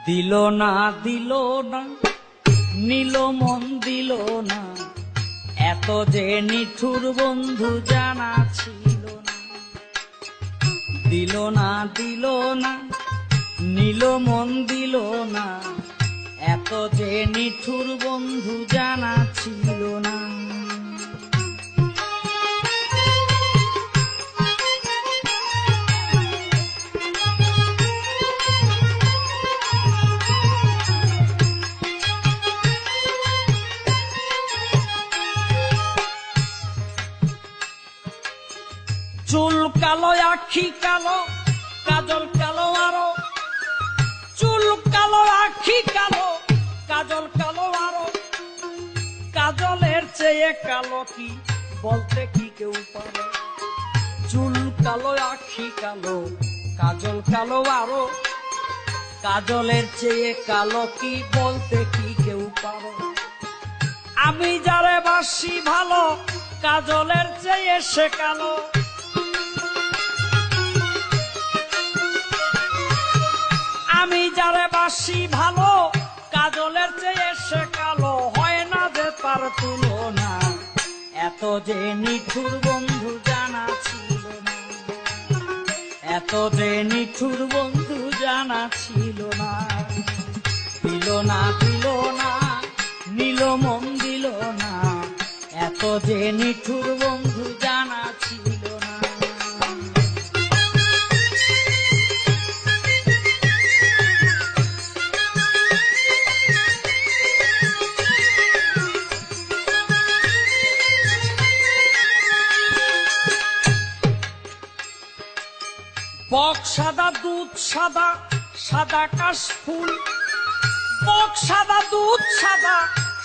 দিল না নিল মন দিল না, এত যে নিঠুর বন্ধু জানা ছিল না। দিল না নিল মন দিল না, এত যে নিঠুর বন্ধু জানা ছিল না। চুল কালো আখি কালো কাজল কালো আরো, চুল কালো আখি কালো কাজল কালো আরো, কাজলের চেয়ে কালো কি বলতে কি কেউ পারে। চুল কালো আখি কালো কাজল কালো আরো, কাজলের চেয়ে কালো কি বলতে কি কেউ পারে। আমি যারে বাসি ভালো, কাজলের চেয়ে সে কালো। আমি যারে বাসি ভালো, কাজলের চেয়ে সে কালো, হয় না যে তার তুলনা, এত যে নিঠুর বন্ধু জানা ছিল না। এত যে নিঠুর বন্ধু জানা ছিল না। দিল না নিল মন দিল না, এত যে নিঠুর বন্ধু জানা ছিল না। বক সাদা দুধ সাদা সাদা কাশ ফুল, বক সাদা দুধ সাদা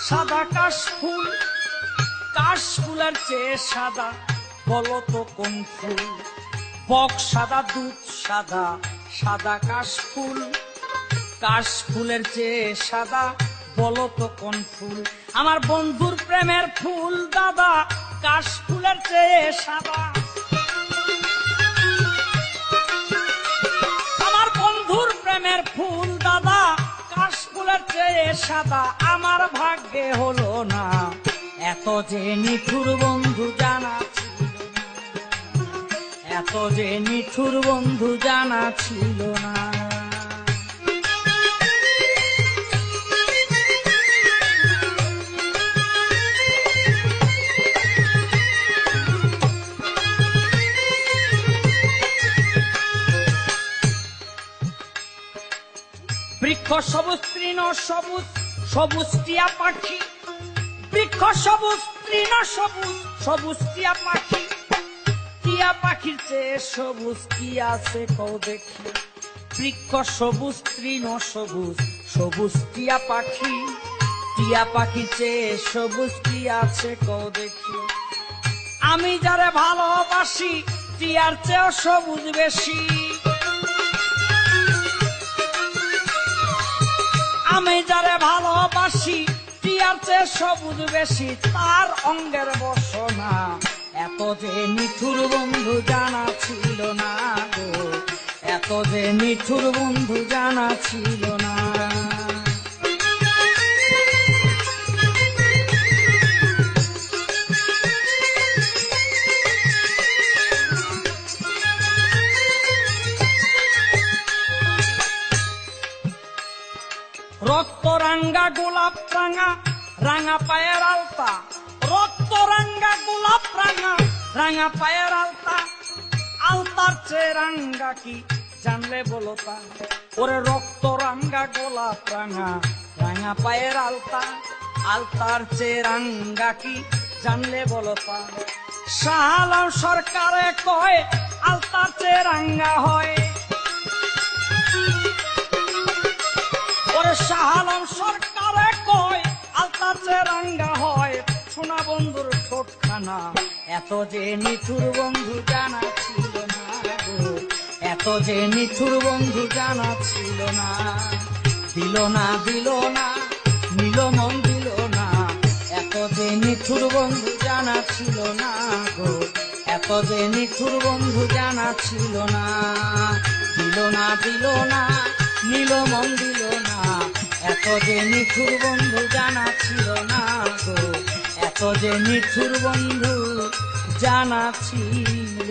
সাদা কাশ ফুল, কাশ ফুলের চেয়ে সাদা বলো তো কোন ফুল। বক সাদা দুধ সাদা সাদা কাশ ফুল, কাশ ফুলের চেয়ে সাদা বলো তো কোন ফুল। আমার বন্ধুর প্রেমের ফুল দাদা, কাশ ফুলের চেয়ে সাদা। প্রেমের ফুল দাদা, কাশ ফুলের চেয়ে সাদা, আমার ভাগ্যে হলো না, এত যে নিঠুর বন্ধু জানা ছিল না। এত যে নিঠুর বন্ধু জানা ছিল না। বৃক্ষ সবুজ তৃণ সবুজ সবুজ টিয়া পাখি, বৃক্ষ সবুজ তৃণ সবুজ সবুজ টিয়া পাখি, টিয়া পাখির চেয়ে সবুজ কি আছে কও দেখি। বৃক্ষ সবুজ তৃণ সবুজ সবুজ টিয়া পাখি, টিয়া পাখির চেয়ে সবুজ কি আছে কও দেখি। আমি যারে ভালোবাসি, টিয়ার চেয়েও সবুজ বেশি। আমি যারে ভালোবাসি, টিয়ার চেয়ে সবুজ বেশি, তার অঙ্গের বসনা, এত যে নিঠুর বন্ধু জানা ছিল না গো। এত যে নিঠুর বন্ধু জানা ছিল না। রক্ত রাঙ্গা গোলাপ রাঙা রাঙা পায়ের আলতা, রক্ত রাঙ্গা গোলাপ রাঙা রাঙা পায়ের আলতা, আলতার চেয়ে রাঙ্গা কি জানলে বলো তা। ওরে রক্ত রাঙ্গা গোলাপ রাঙা রাঙা পায়ের আলতা, আলতার চেয়ে রাঙ্গা কি জানলে বলো তা। শাহ আলম সরকারে কয় আলতার চেয়ে রাঙ্গা হয়। ওরে শাহ আলম সরকারে কয় আলতার চেয়ে রাঙ্গা হয়, সোনা বন্ধুর ঠোঁটখানা, এত যে নিঠুর বন্ধু জানা ছিল না গো। এত যে নিঠুর বন্ধু জানা ছিল না। দিল না নিল মন দিল না, এত যে নিঠুর বন্ধু জানা ছিল না গো। এত যে নিঠুর বন্ধু জানা ছিল না। দিল না নিল মন দিল না, এত যে নিঠুর বন্ধু জানা ছিল না গো, এত যে নিঠুর বন্ধু জানা ছিল।